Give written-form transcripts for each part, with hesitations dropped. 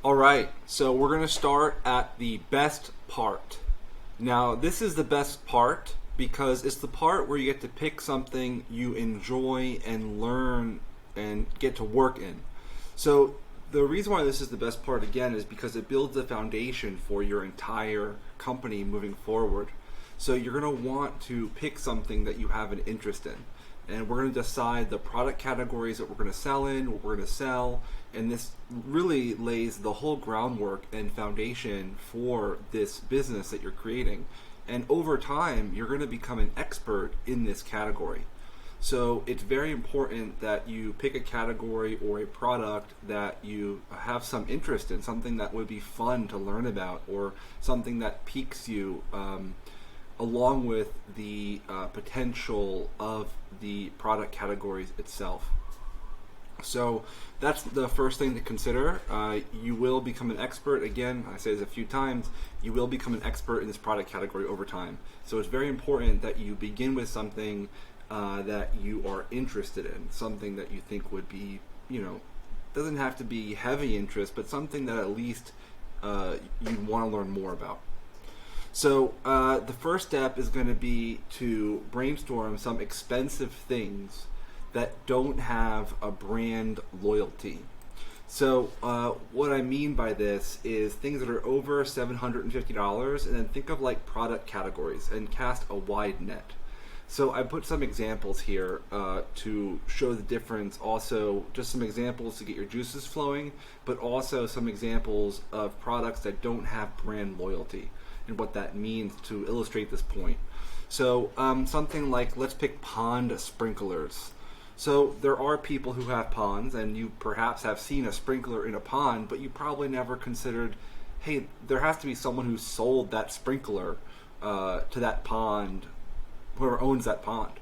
All right, so we're going to start at the best part. Now, this is the best part because it's the part where you get to pick something you enjoy and learn and get to work in. So, the reason why this is the best part again is because it builds the foundation for your entire company moving forward. So, you're going to want to pick something that you have an interest in. And we're going to decide the product categories that we're going to sell in, what we're going to sell, and this really lays the whole groundwork and foundation for this business that you're creating. And over time, you're going to become an expert in this category. So it's very important that you pick a category or a product that you have some interest in, something that would be fun to learn about, or something that piques you, along with the potential of the product categories itself. So that's the first thing to consider. You will become an expert. Again, I say this a few times, you will become an expert in this product category over time. So it's very important that you begin with something that you are interested in, something that you think would be, doesn't have to be heavy interest, but something that at least you'd want to learn more about. So the first step is going to be to brainstorm some expensive things that don't have a brand loyalty. So what I mean by this is things that are over $750, and then think of like product categories and cast a wide net. So I put some examples here to show the difference. Also, just some examples to get your juices flowing, but also some examples of products that don't have brand loyalty and what that means to illustrate this point. So something like, let's pick pond sprinklers. So there are people who have ponds, and you perhaps have seen a sprinkler in a pond, but you probably never considered, hey, there has to be someone who sold that sprinkler to that pond, whoever owns that pond.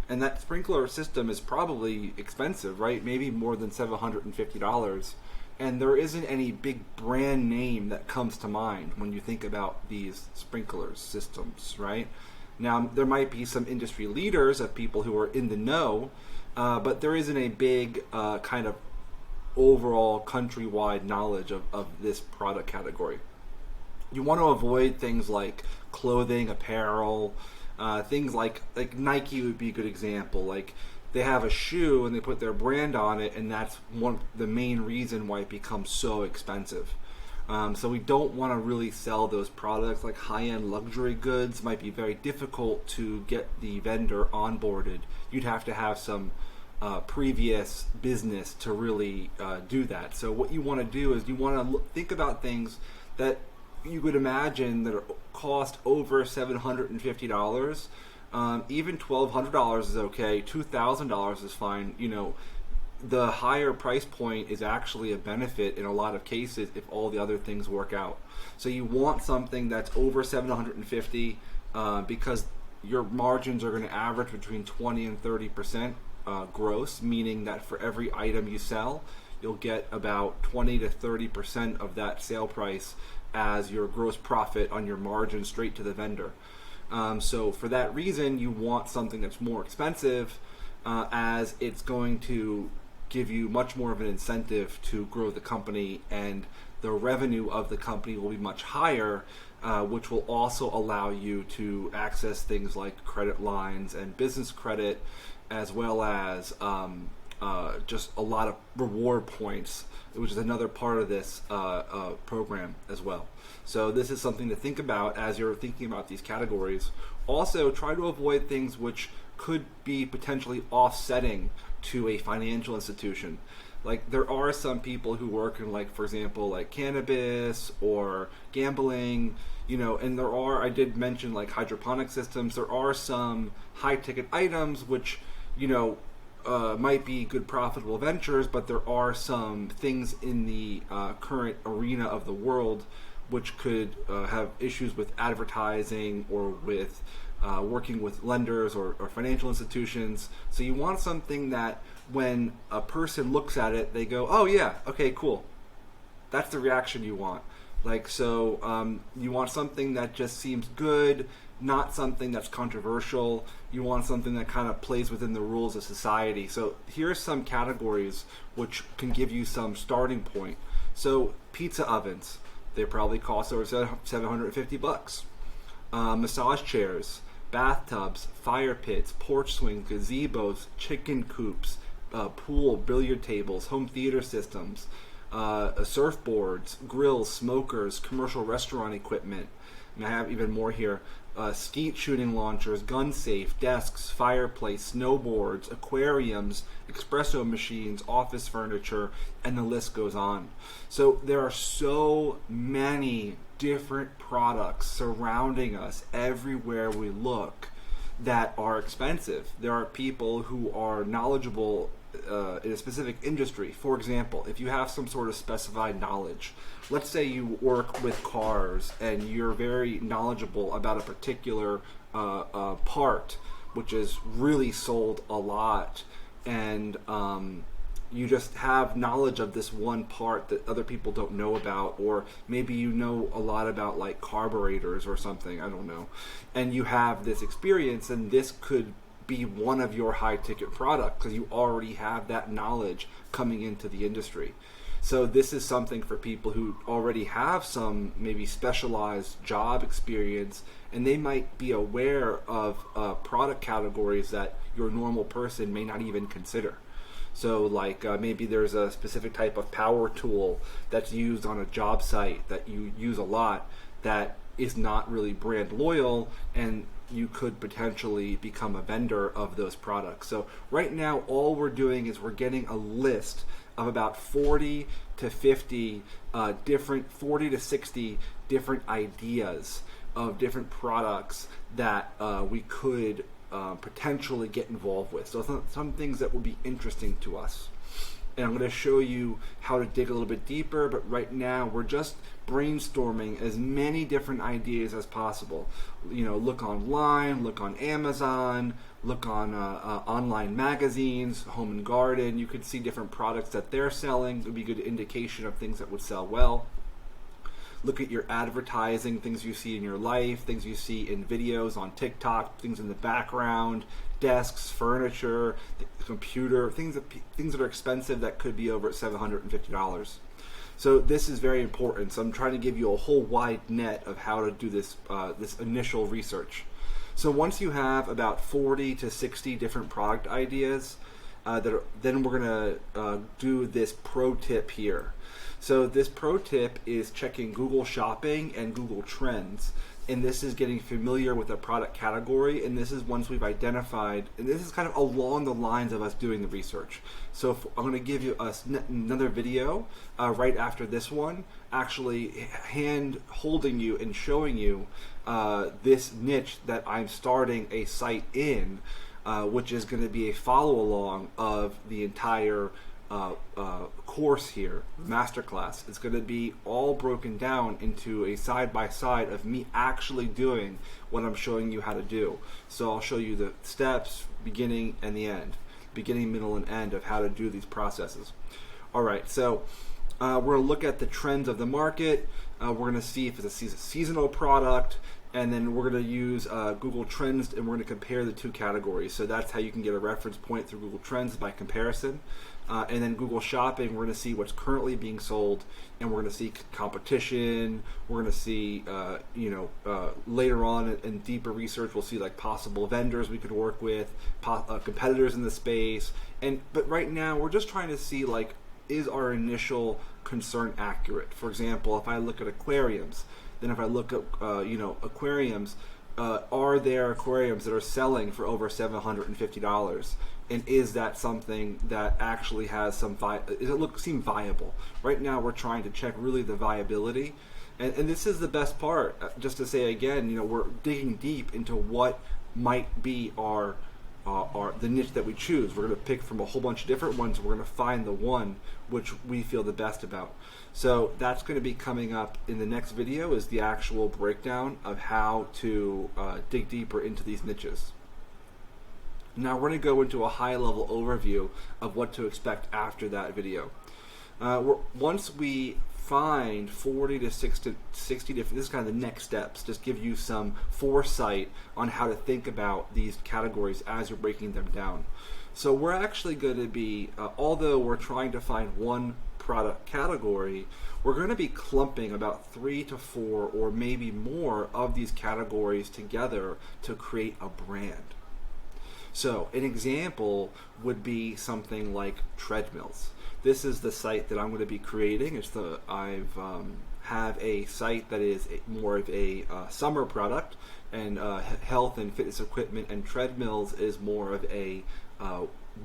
And that sprinkler system is probably expensive, right? Maybe more than $750. And there isn't any big brand name that comes to mind when you think about these sprinkler systems, right? Now, there might be some industry leaders of people who are in the know, but there isn't a big kind of overall countrywide knowledge of this product category. You want to avoid things like clothing, apparel, things like Nike would be a good example. Like they have a shoe and they put their brand on it, and that's the main reason why it becomes so expensive. So we don't want to really sell those products. Like high-end luxury goods might be very difficult to get the vendor onboarded. You'd have to have some previous business to really do that. So what you want to do is you want to think about things that you would imagine that cost over $750. Even $1,200 is okay. $2,000 is fine. The higher price point is actually a benefit in a lot of cases if all the other things work out. So you want something that's over $750 because your margins are going to average between 20 and 30% gross, meaning that for every item you sell, you'll get about 20 to 30% of that sale price as your gross profit on your margin straight to the vendor. So for that reason, you want something that's more expensive, as it's going to give you much more of an incentive to grow the company, and the revenue of the company will be much higher, which will also allow you to access things like credit lines and business credit, as well as just a lot of reward points, which is another part of this program as well. So this is something to think about as you're thinking about these categories. Also, try to avoid things which could be potentially offsetting to a financial institution. Like there are some people who work in, like, for example, like cannabis or gambling, and I did mention like hydroponic systems. There are some high ticket items which, might be good profitable ventures, but there are some things in the current arena of the world which could have issues with advertising or with working with lenders or financial institutions. So you want something that when a person looks at it, they go, oh yeah, okay, cool. That's the reaction you want. You want something that just seems good, not something that's controversial. You want something that kind of plays within the rules of society. So here are some categories which can give you some starting point. So pizza ovens, they probably cost over $750. Massage chairs, bathtubs, fire pits, porch swings, gazebos, chicken coops, pool, billiard tables, home theater systems, surfboards, grills, smokers, commercial restaurant equipment. And I have even more here. Skeet shooting launchers, gun safe, desks, fireplace, snowboards, aquariums, espresso machines, office furniture, and the list goes on. So there are so many different products surrounding us everywhere we look that are expensive. There are people who are knowledgeable in a specific industry. For example, if you have some sort of specified knowledge, let's say you work with cars and you're very knowledgeable about a particular part which is really sold a lot, and you just have knowledge of this one part that other people don't know about, or maybe you know a lot about like carburetors or something, I don't know, and you have this experience, and this could be one of your high ticket products because you already have that knowledge coming into the industry. So this is something for people who already have some maybe specialized job experience, and they might be aware of product categories that your normal person may not even consider. So like maybe there's a specific type of power tool that's used on a job site that you use a lot that is not really brand loyal, and you could potentially become a vendor of those products. So right now all we're doing is we're getting a list of about 40 to 50 different, 40 to 60 different ideas of different products that we could potentially get involved with. So some things that will be interesting to us. And I'm going to show you how to dig a little bit deeper, but right now we're just brainstorming as many different ideas as possible. You know, look online, look on Amazon, look on online magazines, Home and Garden. You could see different products that they're selling. It would be a good indication of things that would sell well. Look at your advertising, things you see in your life, things you see in videos on TikTok, things in the background, desks, furniture, the computer, things that are expensive that could be over at $750. So this is very important. So I'm trying to give you a whole wide net of how to do this this initial research. So once you have about 40 to 60 different product ideas, then we're going to do this pro tip here. So this pro tip is checking Google Shopping and Google Trends, and this is getting familiar with a product category, and this is once we've identified, and this is kind of along the lines of us doing the research. So I'm going to give you another video right after this one, actually hand holding you and showing you this niche that I'm starting a site in, which is going to be a follow along of the entire course here, masterclass. It's going to be all broken down into a side-by-side of me actually doing what I'm showing you how to do. So I'll show you the steps, beginning and the end, beginning, middle, and end of how to do these processes. All right, so we're going to look at the trends of the market. We're going to see if it's a seasonal product, and then we're going to use Google Trends, and we're going to compare the two categories. So that's how you can get a reference point through Google Trends by comparison. And then Google Shopping, we're going to see what's currently being sold, and we're going to see competition. We're going to see, later on in deeper research, we'll see like possible vendors we could work with, competitors in the space. But right now, we're just trying to see like, is our initial concern accurate? For example, if I look at aquariums, then if I look at aquariums, are there aquariums that are selling for over $750? And is that something that actually has some seem viable? Right now we're trying to check really the viability. And this is the best part. Just to say again, we're digging deep into what might be the niche that we choose. We're going to pick from a whole bunch of different ones. We're going to find the one which we feel the best about. So that's going to be coming up in the next video, is the actual breakdown of how to dig deeper into these niches. Now we're going to go into a high-level overview of what to expect after that video. Once we find 40 to 60 different, this is kind of the next steps, just give you some foresight on how to think about these categories as you're breaking them down. So we're actually going to be, although we're trying to find one product category, we're going to be clumping about 3 to 4 or maybe more of these categories together to create a brand. So an example would be something like treadmills. This is the site that I'm going to be creating. Have a site that is more of a summer product, and health and fitness equipment and treadmills is more of a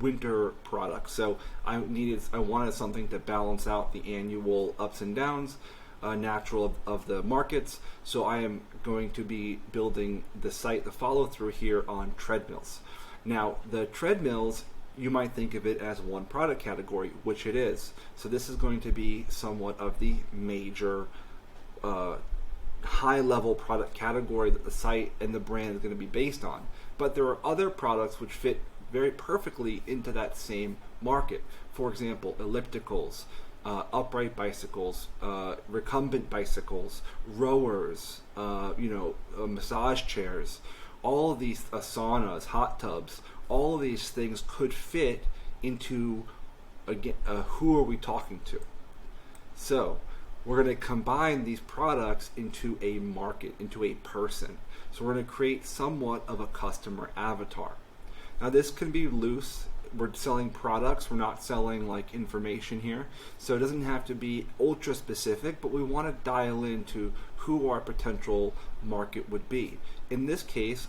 winter product. So I wanted something to balance out the annual ups and downs, natural of the markets. So I am going to be building the site, the follow through here on treadmills. Now the treadmills, you might think of it as one product category, which it is. So this is going to be somewhat of the major high-level product category that the site and the brand is going to be based on. But there are other products which fit very perfectly into that same market. For example, ellipticals, upright bicycles, recumbent bicycles, rowers, massage chairs, all of these saunas, hot tubs, all of these things could fit into, again, who are we talking to? So we're going to combine these products into a market, into a person. So we're going to create somewhat of a customer avatar. Now this can be loose. We're selling products, we're not selling like information here. So it doesn't have to be ultra specific, but we want to dial into who our potential market would be. In this case,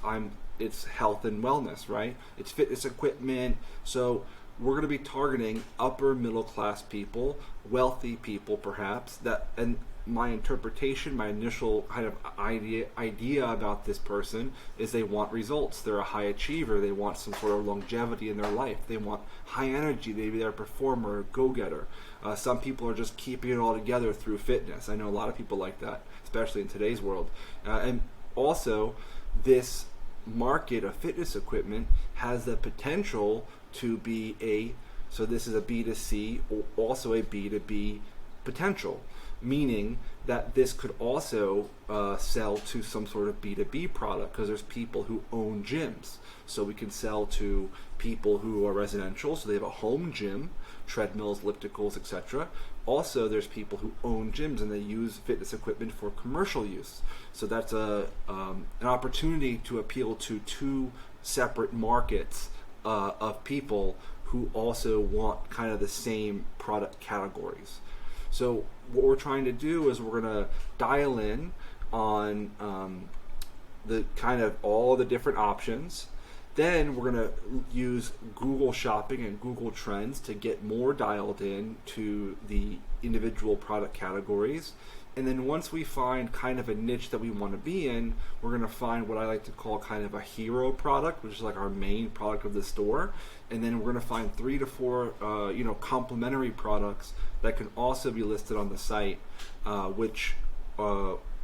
it's health and wellness, right? It's fitness equipment. So we're going to be targeting upper middle class people, wealthy people perhaps, and my interpretation, my initial kind of idea about this person is they want results. They're a high achiever. They want some sort of longevity in their life. They want high energy. Maybe they're a performer, a go-getter. Some people are just keeping it all together through fitness. I know a lot of people like that, especially in today's world. And also, this market of fitness equipment has the potential to be so this is a B2C or also a B2B potential, meaning that this could also sell to some sort of B2B product, because there's people who own gyms. So we can sell to people who are residential, so they have a home gym, treadmills, ellipticals, etc. Also, there's people who own gyms and they use fitness equipment for commercial use. So that's an opportunity to appeal to two separate markets of people who also want kind of the same product categories. So what we're trying to do is we're going to dial in on the kind of all the different options. Then we're going to use Google Shopping and Google Trends to get more dialed in to the individual product categories. And then once we find kind of a niche that we want to be in, we're going to find what I like to call kind of a hero product, which is like our main product of the store. And then we're going to find 3 to 4 complementary products that can also be listed on the site, which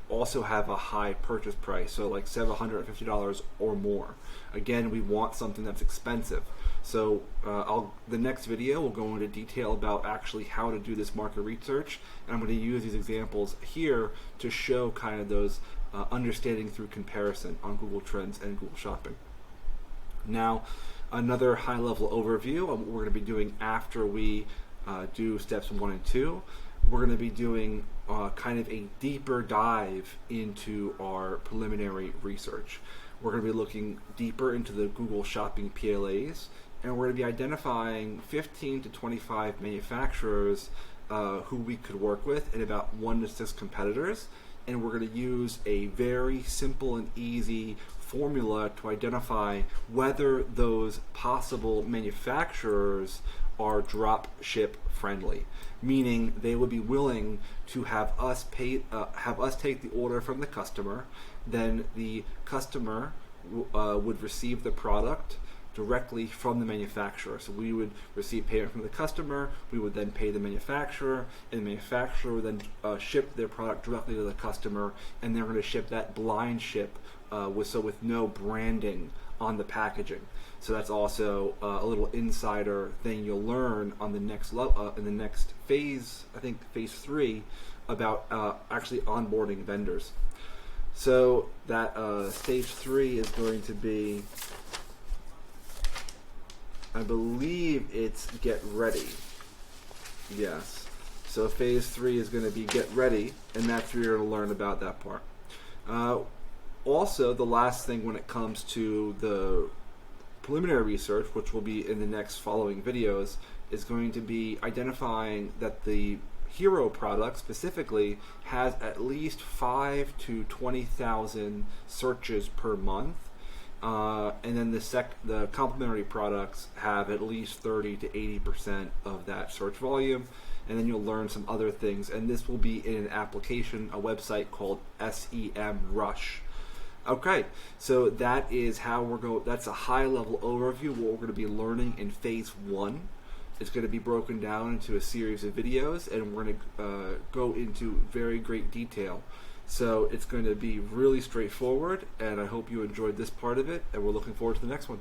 also have a high purchase price, so like $750 or more. Again, we want something that's expensive. So the next video will go into detail about actually how to do this market research, and I'm going to use these examples here to show kind of those understanding through comparison on Google Trends and Google Shopping. Now, another high-level overview of what we're going to be doing after we do steps 1 and 2. We're going to be doing kind of a deeper dive into our preliminary research. We're going to be looking deeper into the Google Shopping PLAs, and we're going to be identifying 15 to 25 manufacturers who we could work with, and about 1 to 6 competitors. And we're going to use a very simple and easy formula to identify whether those possible manufacturers are drop ship friendly, meaning they would be willing to have us take the order from the customer. Then the customer would receive the product directly from the manufacturer. So we would receive payment from the customer, we would then pay the manufacturer, and the manufacturer would then ship their product directly to the customer, and they're going to ship that blind ship with no branding on the packaging. So that's also a little insider thing you'll learn on the next level, in the next phase, I think phase 3, about actually onboarding vendors. So that stage 3 is going to be, I believe it's get ready. Yes. So phase 3 is going to be get ready, and that's where you're going to learn about that part. Also, the last thing when it comes to the preliminary research, which will be in the next following videos, is going to be identifying that the hero product specifically has at least 5 to 20,000 searches per month, and then the complementary products have at least 30 to 80% of that search volume. And then you'll learn some other things, and this will be in an application, a website called SEM Rush. Okay, so that is how that's a high level overview of what we're going to be learning in phase 1. It's going to be broken down into a series of videos, and we're going to go into very great detail. So it's going to be really straightforward, and I hope you enjoyed this part of it, and we're looking forward to the next one.